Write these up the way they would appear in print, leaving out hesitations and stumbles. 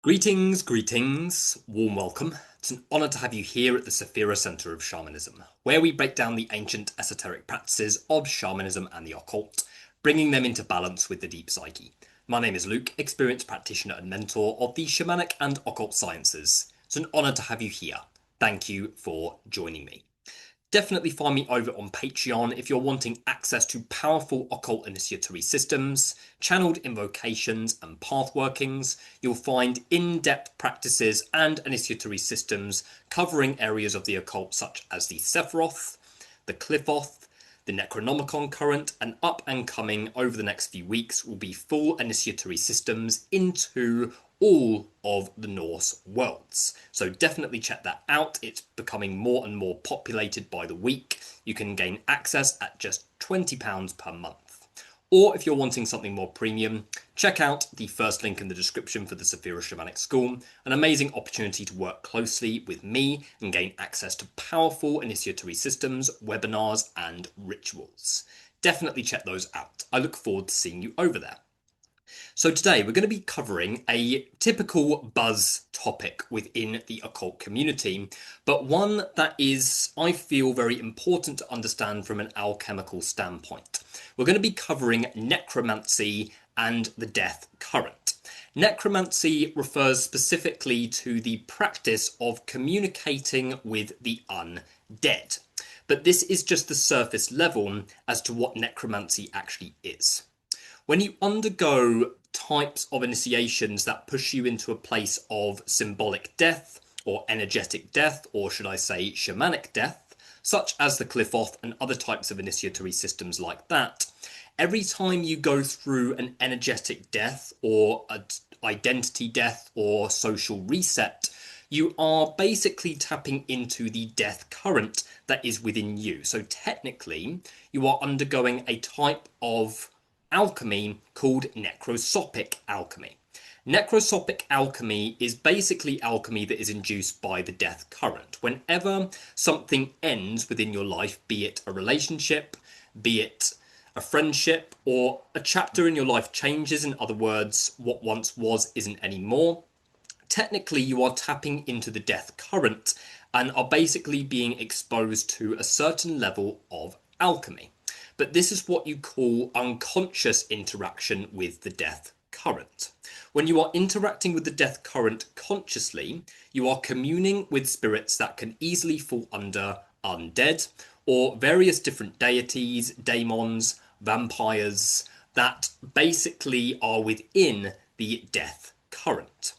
Greetings, greetings, warm welcome. It's an honour to have you here at the Saphira Centre of Shamanism, where we break down the ancient esoteric practices of shamanism and the occult, bringing them into balance with the deep psyche. My name is Luke, experienced practitioner and mentor of the shamanic and occult sciences. It's an honour to have you here. Thank you for joining me. Definitely find me over on Patreon if you're wanting access to powerful occult initiatory systems, channeled invocations and path workings. You'll find in-depth practices and initiatory systems covering areas of the occult such as the Sephiroth, the Qliphoth, the Necronomicon current, and up and coming over the next few weeks will be full initiatory systems into all of the Norse worlds. So definitely check that out. It's becoming more and more populated by the week. You can gain access at just £20 per month. Or if you're wanting something more premium, check out the first link in the description for the Saphira Shamanic School, an amazing opportunity to work closely with me and gain access to powerful initiatory systems, webinars, and rituals. Definitely check those out. I look forward to seeing you over there. So today we're going to be covering a typical buzz topic within the occult community, but one that is, I feel, very important to understand from an alchemical standpoint. We're going to be covering necromancy and the death current. Necromancy refers specifically to the practice of communicating with the undead. But this is just the surface level as to what necromancy actually is. When you undergo types of initiations that push you into a place of symbolic death or energetic death, or should I say shamanic death, such as the Qliphoth and other types of initiatory systems like that, every time you go through an energetic death or an identity death or social reset, you are basically tapping into the death current that is within you. So technically, you are undergoing a type of alchemy called necrosopic alchemy. Necrosopic alchemy is basically alchemy that is induced by the death current. Whenever something ends within your life, be it a relationship, be it a friendship, or a chapter in your life changes, in other words, what once was isn't anymore, technically you are tapping into the death current and are basically being exposed to a certain level of alchemy. But this is what you call unconscious interaction with the death current. When you are interacting with the death current consciously, you are communing with spirits that can easily fall under undead or various different deities, daemons, vampires that basically are within the death current.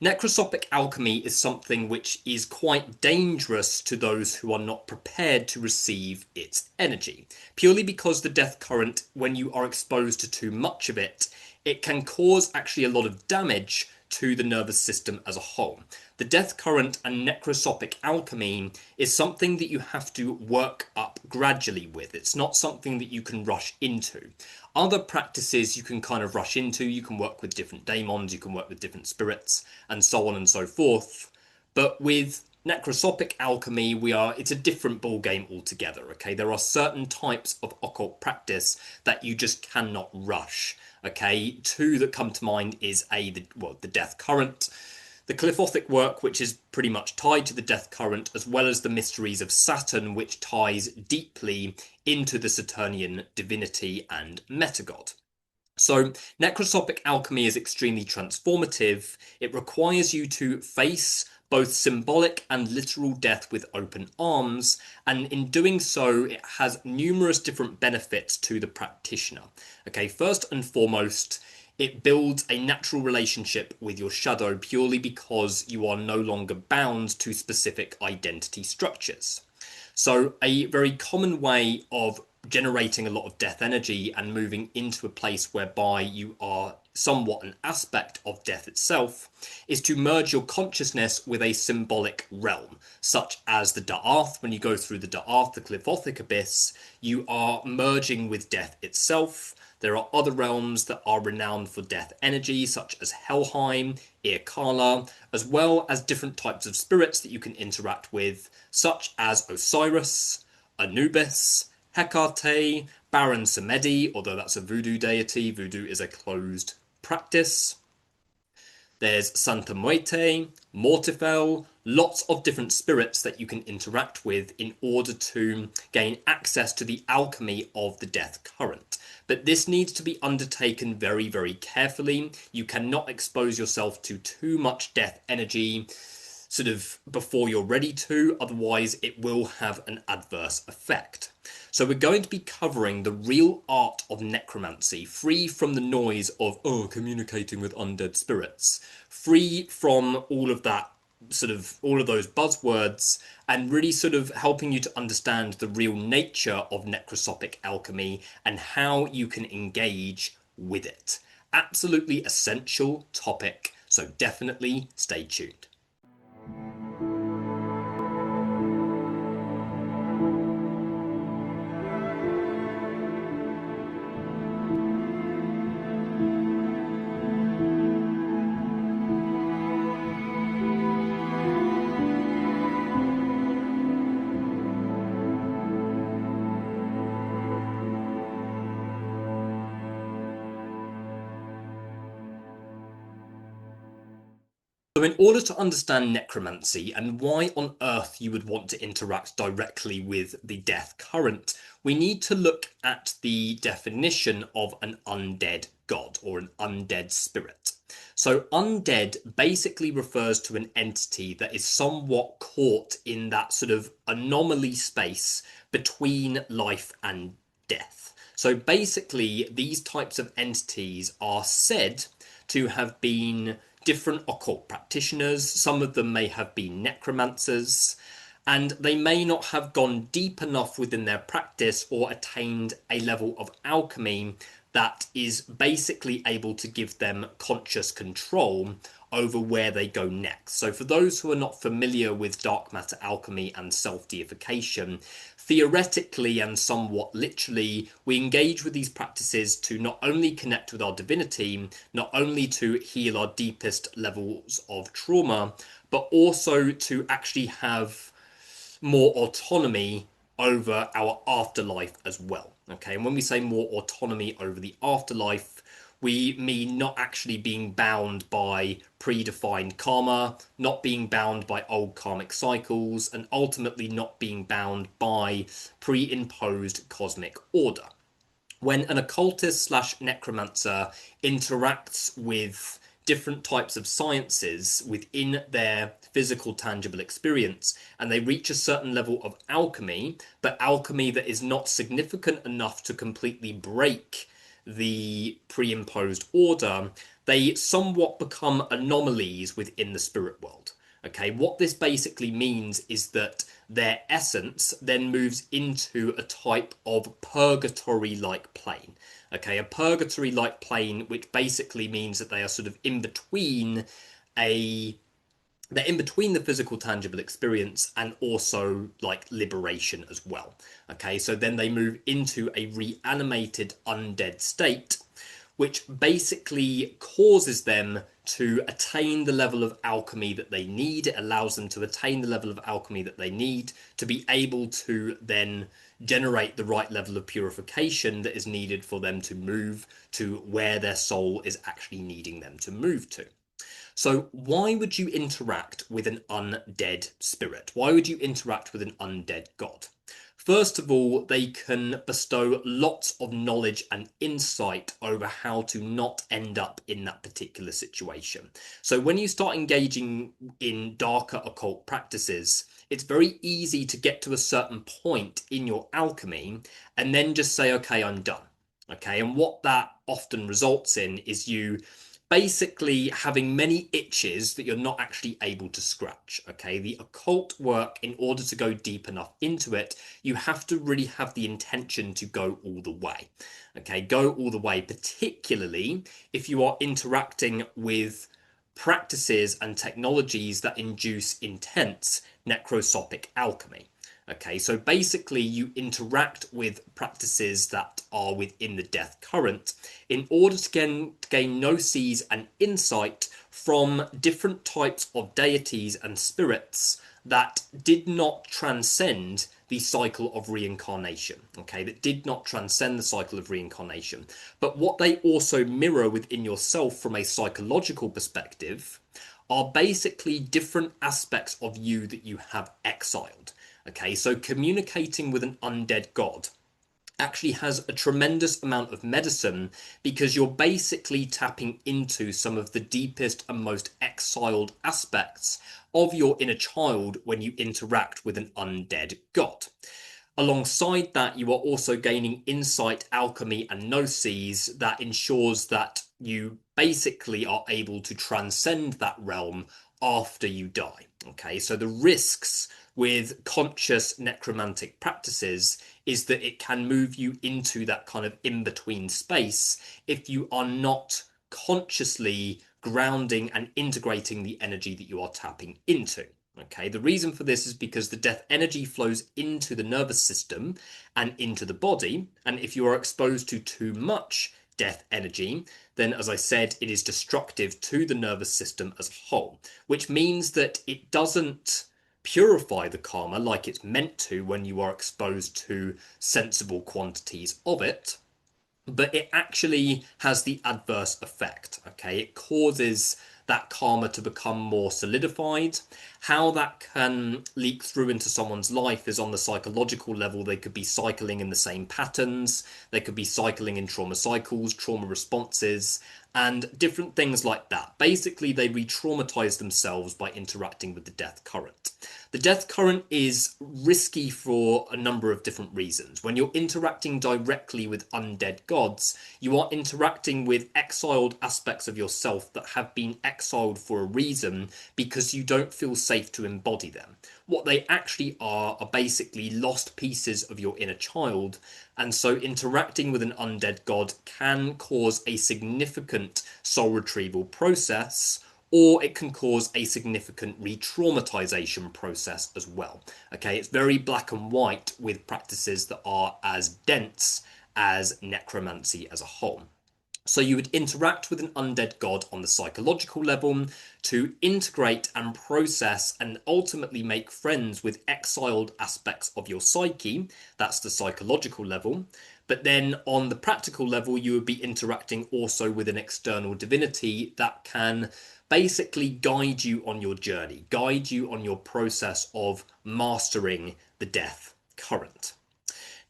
Necrosopic alchemy is something which is quite dangerous to those who are not prepared to receive its energy, purely because the death current, when you are exposed to too much of it, it can cause actually a lot of damage to the nervous system as a whole. The death current and necrosopic alchemy is something that you have to work up gradually with. It's not something that you can rush into. Other practices you can kind of rush into, you can work with different daemons, you can work with different spirits, and so on and so forth. But with necrosopic alchemy, it's a different ball game altogether, okay? There are certain types of occult practice that you just cannot rush, okay? Two that come to mind is the death current, the Qliphothic work, which is pretty much tied to the death current, as well as the mysteries of Saturn, which ties deeply into the Saturnian divinity and metagod. So necrosopic alchemy is extremely transformative. It requires you to face both symbolic and literal death with open arms, and in doing so, it has numerous different benefits to the practitioner. Okay, first and foremost, it builds a natural relationship with your shadow purely because you are no longer bound to specific identity structures. So a very common way of generating a lot of death energy and moving into a place whereby you are somewhat an aspect of death itself is to merge your consciousness with a symbolic realm, such as the Da'ath. When you go through the Da'ath, the Qliphothic abyss, you are merging with death itself. There are other realms that are renowned for death energy, such as Helheim, Irkala, as well as different types of spirits that you can interact with, such as Osiris, Anubis, Hecate, Baron Samedi, although that's a voodoo deity. Voodoo is a closed practice. There's Santa Muerte, Mortifel, lots of different spirits that you can interact with in order to gain access to the alchemy of the death current. But this needs to be undertaken very, very carefully. You cannot expose yourself to too much death energy sort of before you're ready to, otherwise it will have an adverse effect. So we're going to be covering the real art of necromancy, free from the noise of, communicating with undead spirits, free from all of that all of those buzzwords, and really sort of helping you to understand the real nature of necrosopic alchemy and how you can engage with it. Absolutely essential topic, so definitely stay tuned. So in order to understand necromancy and why on earth you would want to interact directly with the death current, we need to look at the definition of an undead god or an undead spirit. So undead basically refers to an entity that is somewhat caught in that sort of anomaly space between life and death. So basically these types of entities are said to have been different occult practitioners. Some of them may have been necromancers, and they may not have gone deep enough within their practice or attained a level of alchemy that is basically able to give them conscious control over where they go next. So for those who are not familiar with dark matter alchemy and self-deification, theoretically and somewhat literally, we engage with these practices to not only connect with our divinity, not only to heal our deepest levels of trauma, but also to actually have more autonomy over our afterlife as well. Okay, and when we say more autonomy over the afterlife, we mean not actually being bound by predefined karma, not being bound by old karmic cycles, and ultimately not being bound by pre-imposed cosmic order. When an occultist slash necromancer interacts with different types of sciences within their physical tangible experience and they reach a certain level of alchemy, but alchemy that is not significant enough to completely break the pre-imposed order, they somewhat become anomalies within the spirit world. Okay, what this basically means is that their essence then moves into a type of purgatory-like plane. Okay, a purgatory-like plane, which basically means that they are sort of in between they're in between the physical tangible experience and also like liberation as well. Okay, so then they move into a reanimated undead state, which basically causes them to attain the level of alchemy that they need. It allows them to attain the level of alchemy that they need to be able to then generate the right level of purification that is needed for them to move to where their soul is actually needing them to move to. So why would you interact with an undead spirit? Why would you interact with an undead god? First of all, they can bestow lots of knowledge and insight over how to not end up in that particular situation. So when you start engaging in darker occult practices, it's very easy to get to a certain point in your alchemy and then just say, okay, I'm done. Okay, and what that often results in is you basically having many itches that you're not actually able to scratch. Okay, the occult work, in order to go deep enough into it, you have to really have the intention to go all the way. Okay, go all the way, particularly if you are interacting with practices and technologies that induce intense necrosopic alchemy. Okay, so basically you interact with practices that are within the death current in order to gain gnosis and insight from different types of deities and spirits that did not transcend the cycle of reincarnation, okay, that did not transcend the cycle of reincarnation. But what they also mirror within yourself from a psychological perspective are basically different aspects of you that you have exiled. Okay, so communicating with an undead god actually has a tremendous amount of medicine because you're basically tapping into some of the deepest and most exiled aspects of your inner child when you interact with an undead god. Alongside that, you are also gaining insight, alchemy, and gnosis that ensures that you basically are able to transcend that realm after you die. Okay, so the risks with conscious necromantic practices is that it can move you into that kind of in-between space if you are not consciously grounding and integrating the energy that you are tapping into. Okay, the reason for this is because the death energy flows into the nervous system and into the body, and if you are exposed to too much death energy, then as I said, it is destructive to the nervous system as a whole, which means that it doesn't purify the karma like it's meant to when you are exposed to sensible quantities of it, but it actually has the adverse effect. Okay, it causes that karma to become more solidified. How that can leak through into someone's life is on the psychological level. They could be cycling in the same patterns, they could be cycling in trauma cycles, trauma responses, and different things like that. Basically, they re-traumatize themselves by interacting with the death current. The death current is risky for a number of different reasons. When you're interacting directly with undead gods, you are interacting with exiled aspects of yourself that have been exiled for a reason because you don't feel safe to embody them. What they actually are basically lost pieces of your inner child, and so interacting with an undead god can cause a significant soul retrieval process, or it can cause a significant re-traumatization process as well. Okay, it's very black and white with practices that are as dense as necromancy as a whole. So you would interact with an undead god on the psychological level to integrate and process and ultimately make friends with exiled aspects of your psyche. That's the psychological level. But then on the practical level, you would be interacting also with an external divinity that can basically guide you on your journey, guide you on your process of mastering the death current.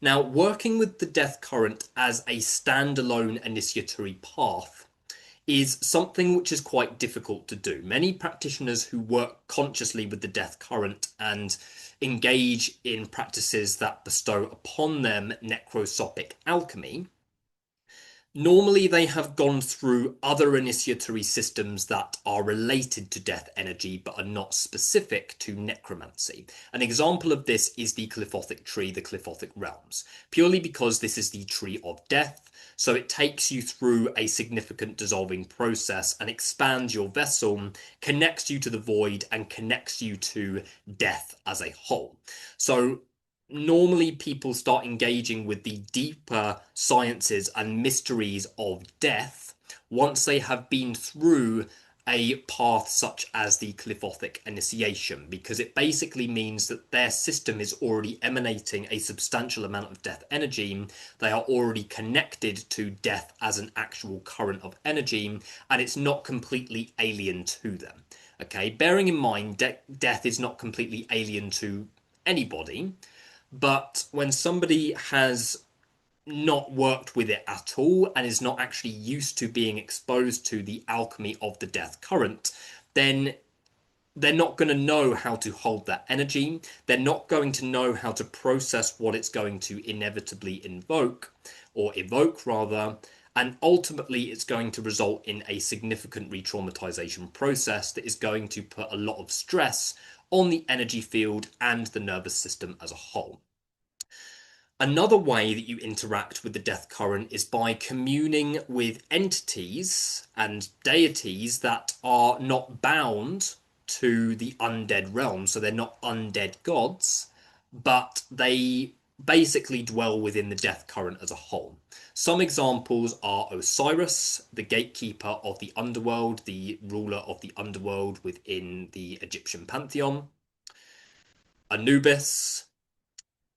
Now, working with the death current as a standalone initiatory path is something which is quite difficult to do. Many practitioners who work consciously with the death current and engage in practices that bestow upon them necrosopic alchemy, normally they have gone through other initiatory systems that are related to death energy but are not specific to necromancy. An example of this is the Qliphothic tree, the Qliphothic realms, purely because this is the tree of death, so it takes you through a significant dissolving process and expands your vessel, connects you to the void, and connects you to death as a whole. So normally people start engaging with the deeper sciences and mysteries of death once they have been through a path such as the Qliphothic initiation, because it basically means that their system is already emanating a substantial amount of death energy. They are already connected to death as an actual current of energy, and it's not completely alien to them. Okay, bearing in mind death is not completely alien to anybody. But when somebody has not worked with it at all and is not actually used to being exposed to the alchemy of the death current, then they're not going to know how to hold that energy. They're not going to know how to process what it's going to inevitably invoke, or evoke rather, and ultimately it's going to result in a significant re-traumatization process that is going to put a lot of stress on the energy field and the nervous system as a whole. Another way that you interact with the death current is by communing with entities and deities that are not bound to the undead realm. So they're not undead gods, but they basically dwell within the death current as a whole. Some examples are Osiris, the gatekeeper of the underworld, the ruler of the underworld within the Egyptian pantheon, Anubis,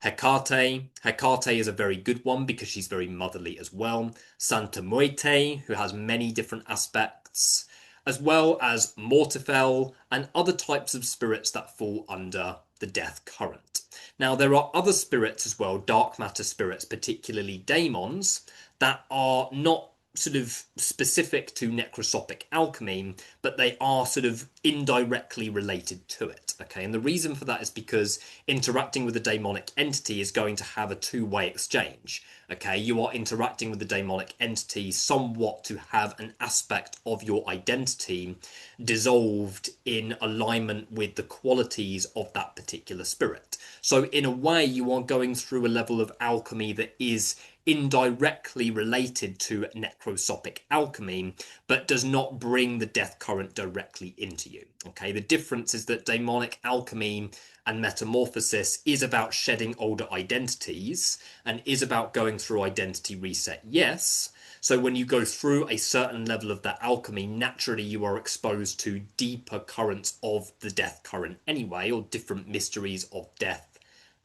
Hecate. Hecate is a very good one because she's very motherly as well. Santa Muerte, who has many different aspects. as well as Mortifel and other types of spirits that fall under the death current. Now, there are other spirits as well, dark matter spirits, particularly daemons, that are not sort of specific to necrosopic alchemy, but they are sort of indirectly related to it. Okay, and the reason for that is because interacting with a daemonic entity is going to have a two-way exchange. Okay, you are interacting with the daemonic entity somewhat to have an aspect of your identity dissolved in alignment with the qualities of that particular spirit. So in a way, you are going through a level of alchemy that is indirectly related to necrosopic alchemy, but does not bring the death current directly into you. Okay, the difference is that daemonic alchemy and metamorphosis is about shedding older identities and is about going through identity reset, yes. So when you go through a certain level of that alchemy, naturally you are exposed to deeper currents of the death current anyway, or different mysteries of death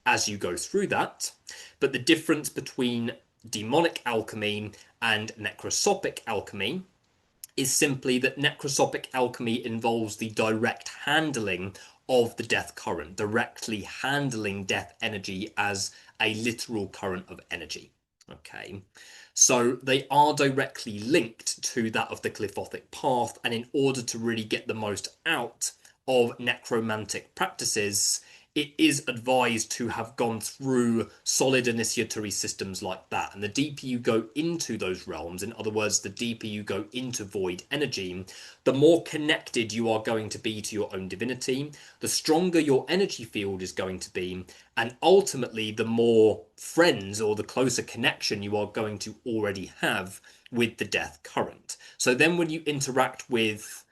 as you go through that. But the difference between demonic alchemy and necrosopic alchemy is simply that necrosopic alchemy involves the direct handling of the death current, directly handling death energy as a literal current of energy. Okay, so they are directly linked to that of the Cliffothic path, and in order to really get the most out of necromantic practices, it is advised to have gone through solid initiatory systems like that. And the deeper you go into those realms, in other words, the deeper you go into void energy, the more connected you are going to be to your own divinity, the stronger your energy field is going to be, and ultimately the more friends or the closer connection you are going to already have with the death current. So then when you interact with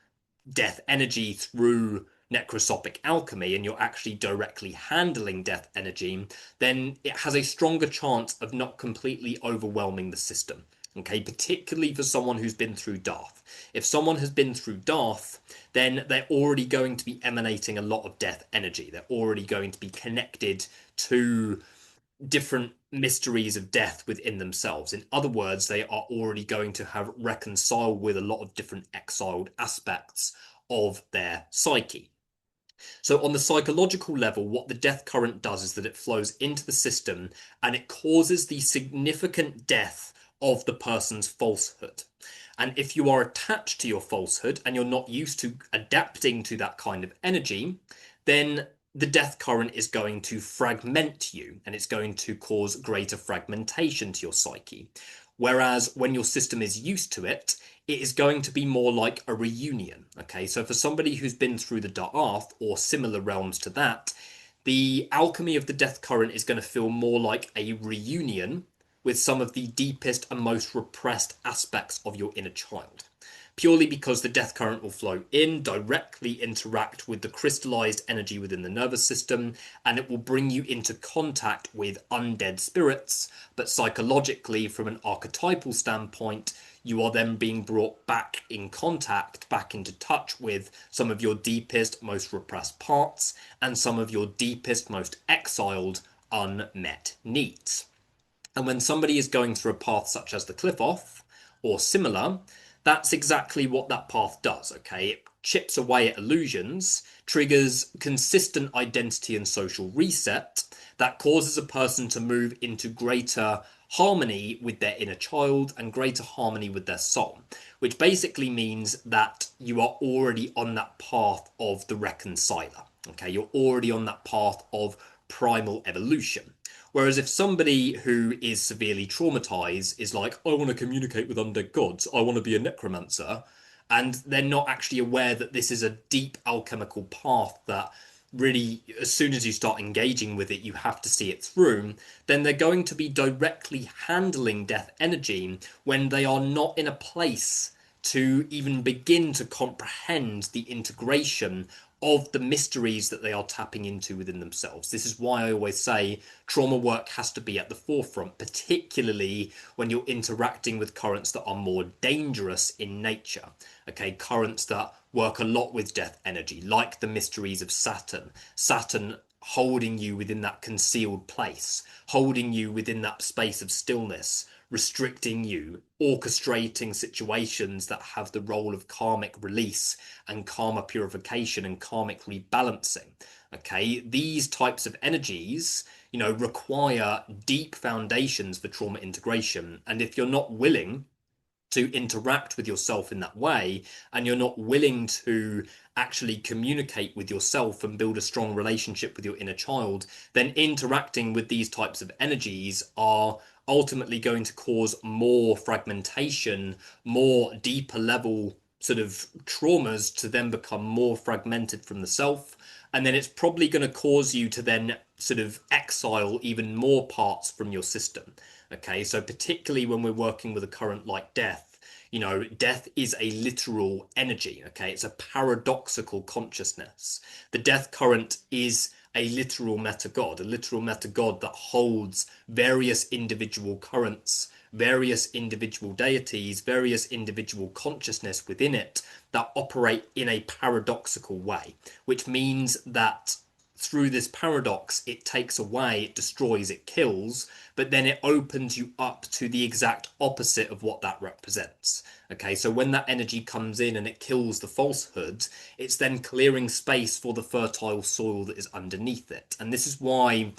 death energy through necrosopic alchemy and you're actually directly handling death energy, then it has a stronger chance of not completely overwhelming the system. Okay, particularly for someone who's been through Darth. If someone has been through Darth, then they're already going to be emanating a lot of death energy. They're already going to be connected to different mysteries of death within themselves. In other words, they are already going to have reconciled with a lot of different exiled aspects of their psyche. So on the psychological level, what the death current does is that it flows into the system and it causes the significant death of the person's falsehood. And if you are attached to your falsehood and you're not used to adapting to that kind of energy, then the death current is going to fragment you and it's going to cause greater fragmentation to your psyche. Whereas when your system is used to it, it is going to be more like a reunion. Okay, so for somebody who's been through the Darth or similar realms to that, the alchemy of the death current is going to feel more like a reunion with some of the deepest and most repressed aspects of your inner child. Purely because the death current will flow in, directly interact with the crystallized energy within the nervous system, and it will bring you into contact with undead spirits. But psychologically, from an archetypal standpoint, you are then being brought back in contact, back into touch with some of your deepest, most repressed parts, and some of your deepest, most exiled, unmet needs. And when somebody is going through a path such as the Cliff-Off, or similar, that's exactly what that path does, okay? It chips away at illusions, triggers consistent identity and social reset that causes a person to move into greater harmony with their inner child and greater harmony with their soul, which basically means that you are already on that path of the reconciler, okay? You're already on that path of primal evolution. Whereas if somebody who is severely traumatized is like, I want to communicate with undead gods, I want to be a necromancer, and they're not actually aware that this is a deep alchemical path that really, as soon as you start engaging with it, you have to see it through, then they're going to be directly handling death energy when they are not in a place to even begin to comprehend the integration of the mysteries that they are tapping into within themselves. This is why I always say trauma work has to be at the forefront, particularly when you're interacting with currents that are more dangerous in nature. Okay, currents that work a lot with death energy, like the mysteries of Saturn. Saturn holding you within that concealed place, holding you within that space of stillness, restricting you, orchestrating situations that have the role of karmic release and karma purification and karmic rebalancing. Okay, these types of energies, require deep foundations for trauma integration. And if you're not willing to interact with yourself in that way, and you're not willing to actually communicate with yourself and build a strong relationship with your inner child, then interacting with these types of energies are ultimately going to cause more fragmentation, more deeper level sort of traumas to then become more fragmented from the self. And then it's probably going to cause you to then sort of exile even more parts from your system. Okay, so particularly when we're working with a current like death, death is a literal energy. Okay, it's a paradoxical consciousness. The death current is a literal meta god, that holds various individual currents, various individual deities, various individual consciousness within it that operate in a paradoxical way, which means that through this paradox, it takes away, it destroys, it kills, but then it opens you up to the exact opposite of what that represents. Okay, so when that energy comes in and it kills the falsehood, it's then clearing space for the fertile soil that is underneath it. And this is why,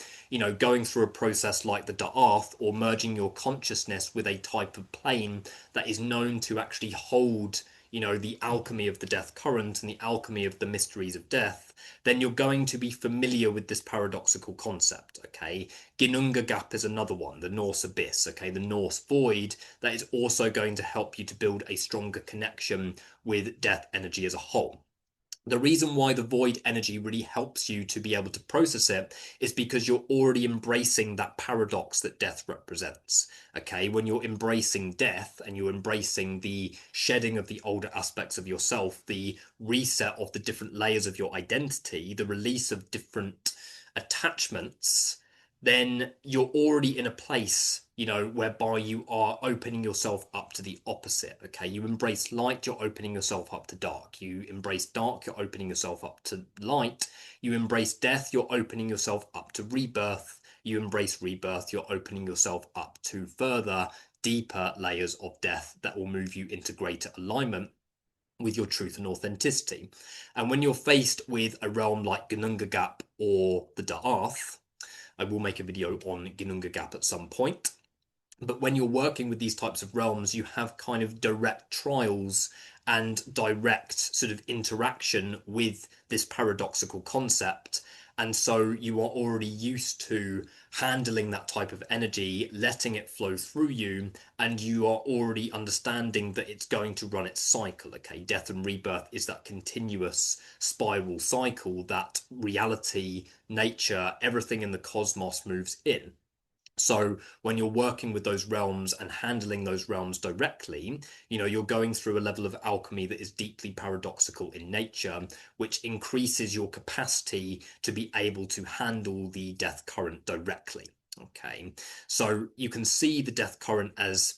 going through a process like the Da'ath, or merging your consciousness with a type of plane that is known to actually hold the alchemy of the death current and the alchemy of the mysteries of death, then you're going to be familiar with this paradoxical concept. Okay, Ginnunga Gap is another one, the Norse abyss, okay, the Norse void, that is also going to help you to build a stronger connection with death energy as a whole. The reason why the void energy really helps you to be able to process it is because you're already embracing that paradox that death represents. Okay, when you're embracing death and you're embracing the shedding of the older aspects of yourself, the reset of the different layers of your identity, the release of different attachments, then you're already in a place, whereby you are opening yourself up to the opposite. Okay, you embrace light, you're opening yourself up to dark. You embrace dark, you're opening yourself up to light. You embrace death, you're opening yourself up to rebirth. You embrace rebirth, you're opening yourself up to further, deeper layers of death that will move you into greater alignment with your truth and authenticity. And when you're faced with a realm like Ginnunga Gap or the Da'ath, I will make a video on Ginnunga Gap at some point. But when you're working with these types of realms, you have kind of direct trials and direct sort of interaction with this paradoxical concept. And so you are already used to handling that type of energy, letting it flow through you, and you are already understanding that it's going to run its cycle. Okay, death and rebirth is that continuous spiral cycle that reality, nature, everything in the cosmos moves in. So when you're working with those realms and handling those realms directly, you're going through a level of alchemy that is deeply paradoxical in nature, which increases your capacity to be able to handle the death current directly. Okay, so you can see the death current as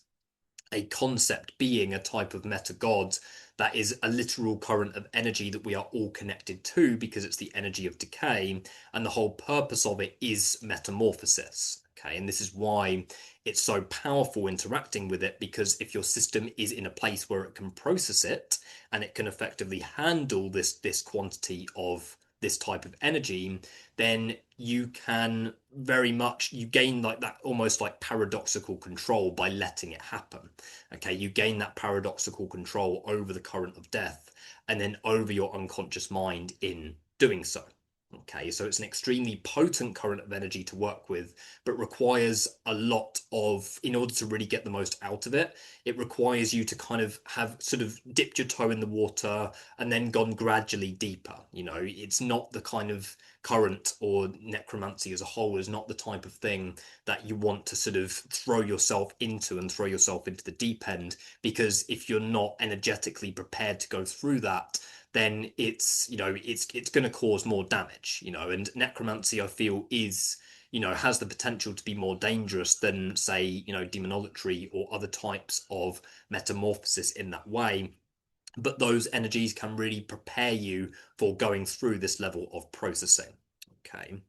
a concept being a type of meta god that is a literal current of energy that we are all connected to because it's the energy of decay, and the whole purpose of it is metamorphosis. Okay, and this is why it's so powerful interacting with it, because if your system is in a place where it can process it and it can effectively handle this quantity of this type of energy, then you can you gain like that almost like paradoxical control by letting it happen. Okay, you gain that paradoxical control over the current of death and then over your unconscious mind in doing so. Okay, so it's an extremely potent current of energy to work with, but requires a lot in order to really get the most out of it, it requires you to kind of have sort of dipped your toe in the water and then gone gradually deeper. It's not the kind of current, or necromancy as a whole is not the type of thing that you want to sort of throw yourself into and throw yourself into the deep end, because if you're not energetically prepared to go through that, then it's going to cause more damage. And necromancy, I feel, is has the potential to be more dangerous than, say, demonolatry or other types of metamorphosis in that way. But those energies can really prepare you for going through this level of processing. Okay,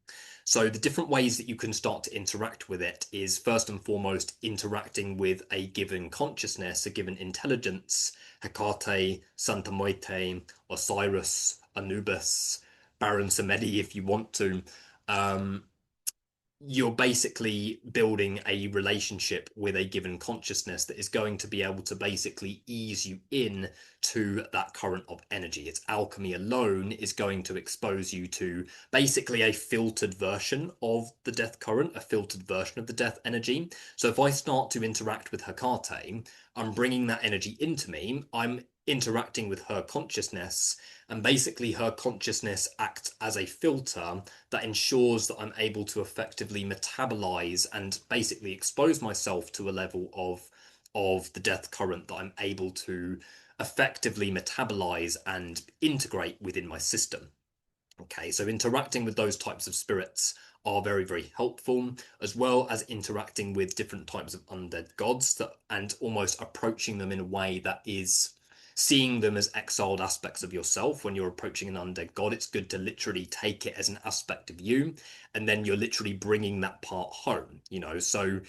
So the different ways that you can start to interact with it is first and foremost interacting with a given consciousness, a given intelligence, Hecate, Santa Muerte, Osiris, Anubis, Baron Samedi if you want to. Um, you're basically building a relationship with a given consciousness that is going to be able to basically ease you in to that current of energy. Its alchemy alone is going to expose you to basically a filtered version of the death current, a filtered version of the death energy. So if I start to interact with Hecate, I'm bringing that energy into me. I'm interacting with her consciousness, and basically her consciousness acts as a filter that ensures that I'm able to effectively metabolize and basically expose myself to a level of the death current that I'm able to effectively metabolize and integrate within my system. Okay, so interacting with those types of spirits are very, very helpful, as well as interacting with different types of undead gods that and almost approaching them in a way that is seeing them as exiled aspects of yourself. When you're approaching an undead god, it's good to literally take it as an aspect of you, and then you're literally bringing that part home, So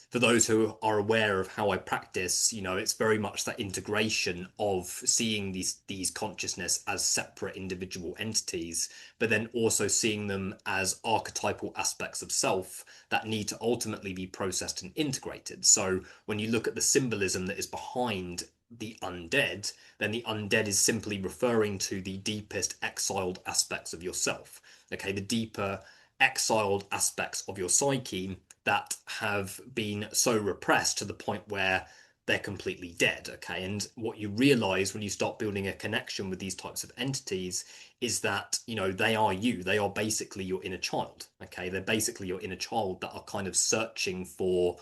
for those who are aware of how I practice, it's very much that integration of seeing these consciousness as separate individual entities, but then also seeing them as archetypal aspects of self that need to ultimately be processed and integrated. So when you look at the symbolism that is behind the undead, then the undead is simply referring to the deepest exiled aspects of yourself. Okay, the deeper exiled aspects of your psyche that have been so repressed to the point where they're completely dead. Okay, and what you realize when you start building a connection with these types of entities is that they are you. They are basically your inner child. Okay, they're basically your inner child that are kind of searching for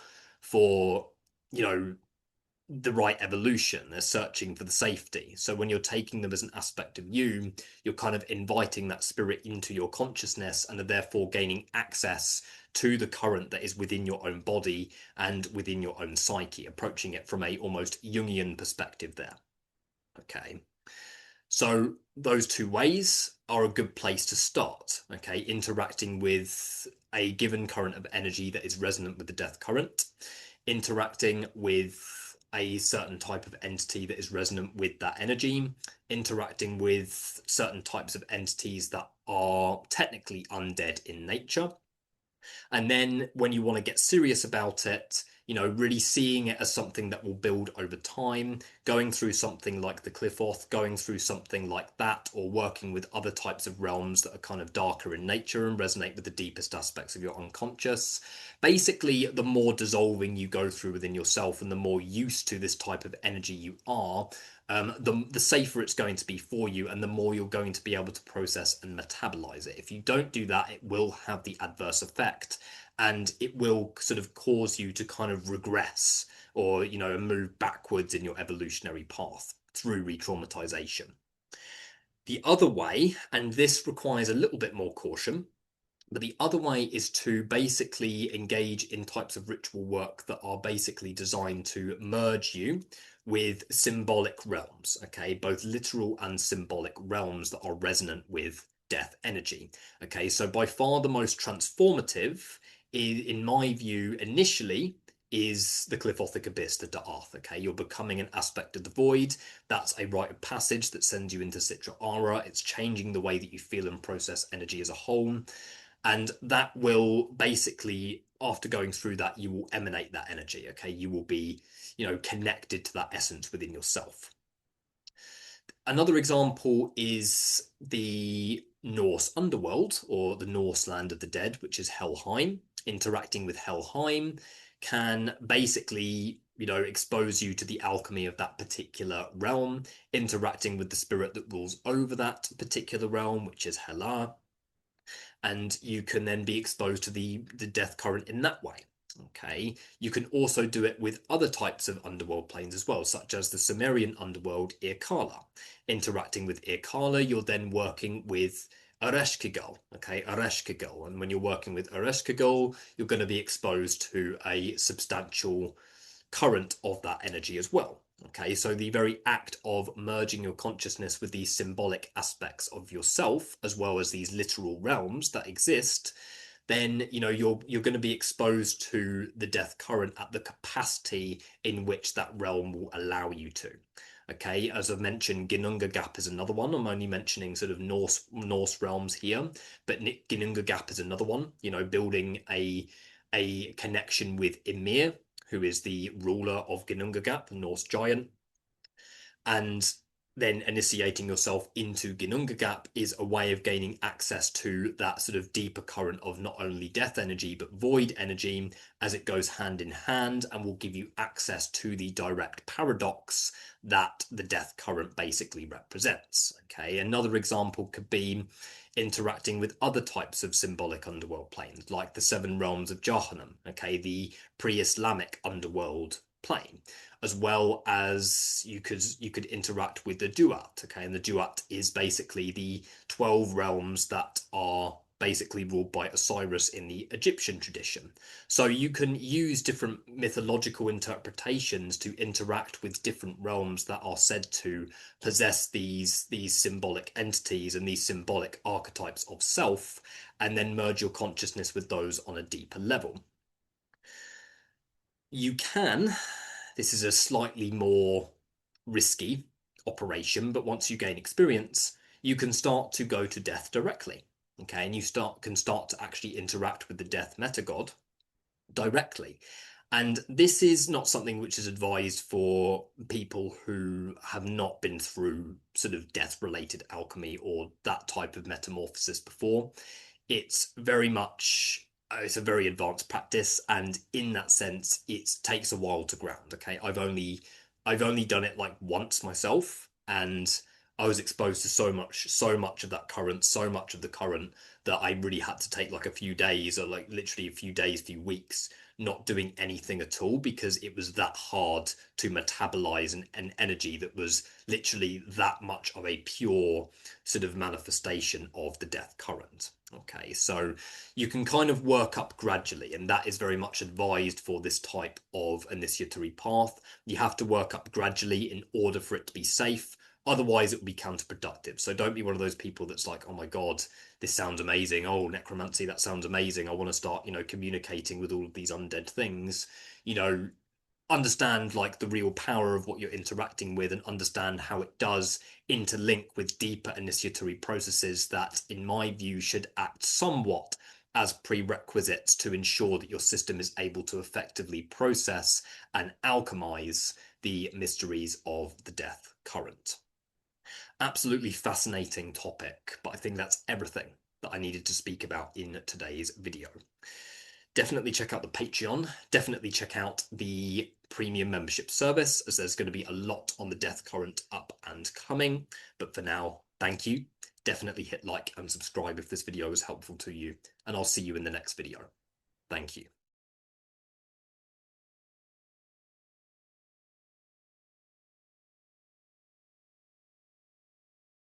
you know the right evolution. They're searching for the safety. So when you're taking them as an aspect of you, you're kind of inviting that spirit into your consciousness and are therefore gaining access to the current that is within your own body and within your own psyche, approaching it from a almost Jungian perspective there. Okay. So those two ways are a good place to start, okay? Interacting with a given current of energy that is resonant with the death current, interacting with a certain type of entity that is resonant with that energy, interacting with certain types of entities that are technically undead in nature. And then when you want to get serious about it, really seeing it as something that will build over time, going through something like the Cliffoth, going through something like that, or working with other types of realms that are kind of darker in nature and resonate with the deepest aspects of your unconscious. Basically, the more dissolving you go through within yourself and the more used to this type of energy you are, the safer it's going to be for you and the more you're going to be able to process and metabolize it. If you don't do that, it will have the adverse effect and it will sort of cause you to kind of regress or, move backwards in your evolutionary path through re-traumatization. The other way, and this requires a little bit more caution, but the other way is to basically engage in types of ritual work that are basically designed to merge you with symbolic realms, okay, both literal and symbolic realms that are resonant with death energy. Okay, so by far the most transformative, in my view, initially, is the Cliffothic Abyss, the Da'ath. Okay, you're becoming an aspect of the void. That's a rite of passage that sends you into Citra Aura. It's changing the way that you feel and process energy as a whole. And that will basically, after going through that, you will emanate that energy. Okay, you will be, connected to that essence within yourself. Another example is the Norse underworld or the Norse land of the dead, which is Helheim. Interacting with Helheim can basically, expose you to the alchemy of that particular realm, interacting with the spirit that rules over that particular realm, which is Hela, and you can then be exposed to the death current in that way. Okay, you can also do it with other types of underworld planes as well, such as the Sumerian underworld Irkala. Interacting with Irkala, you're then working with Ereshkigal, okay, Ereshkigal. And when you're working with Ereshkigal, you're going to be exposed to a substantial current of that energy as well. Okay, so the very act of merging your consciousness with these symbolic aspects of yourself, as well as these literal realms that exist, then you're going to be exposed to the death current at the capacity in which that realm will allow you to. Okay, as I've mentioned, Ginnunga Gap is another one. I'm only mentioning sort of Norse realms here, but Ginnunga Gap is another one. Building a connection with Ymir, who is the ruler of Ginnunga Gap, the Norse giant, and then initiating yourself into Ginnunga Gap is a way of gaining access to that sort of deeper current of not only death energy but void energy, as it goes hand in hand and will give you access to the direct paradox that the death current basically represents. Okay, another example could be interacting with other types of symbolic underworld planes, like the seven realms of Jahannam, okay, the pre-Islamic underworld plane, as well as you could interact with the Duat. Okay, and the Duat is basically the 12 realms that are basically ruled by Osiris in the Egyptian tradition. So you can use different mythological interpretations to interact with different realms that are said to possess these symbolic entities and these symbolic archetypes of self, and then merge your consciousness with those on a deeper level. You can, this is a slightly more risky operation, but once you gain experience, you can start to go to death directly. Okay, and you can start to actually interact with the death metagod directly. And this is not something which is advised for people who have not been through sort of death-related alchemy or that type of metamorphosis before. It's very much it's a very advanced practice, and in that sense, it takes a while to ground. Okay, I've only done it like once myself, and I was exposed to so much of that current, so much of the current that I really had to take like a few days, or like literally a few days, few weeks, not doing anything at all, because it was that hard to metabolize an energy that was literally that much of a pure sort of manifestation of the death current. Okay, so you can kind of work up gradually, and that is very much advised for this type of initiatory path. You have to work up gradually in order for it to be safe. Otherwise, it will be counterproductive. So don't be one of those people that's like, oh my God, this sounds amazing. Oh, necromancy, that sounds amazing. I want to start, communicating with all of these undead things. Understand like the real power of what you're interacting with, and understand how it does interlink with deeper initiatory processes that, in my view, should act somewhat as prerequisites to ensure that your system is able to effectively process and alchemize the mysteries of the death current. Absolutely fascinating topic, but I think that's everything that I needed to speak about in today's video. Definitely check out the Patreon. Definitely check out the premium membership service, as there's going to be a lot on the death current up and coming. But for now, thank you. Definitely hit like and subscribe if this video was helpful to you, and I'll see you in the next video. Thank you.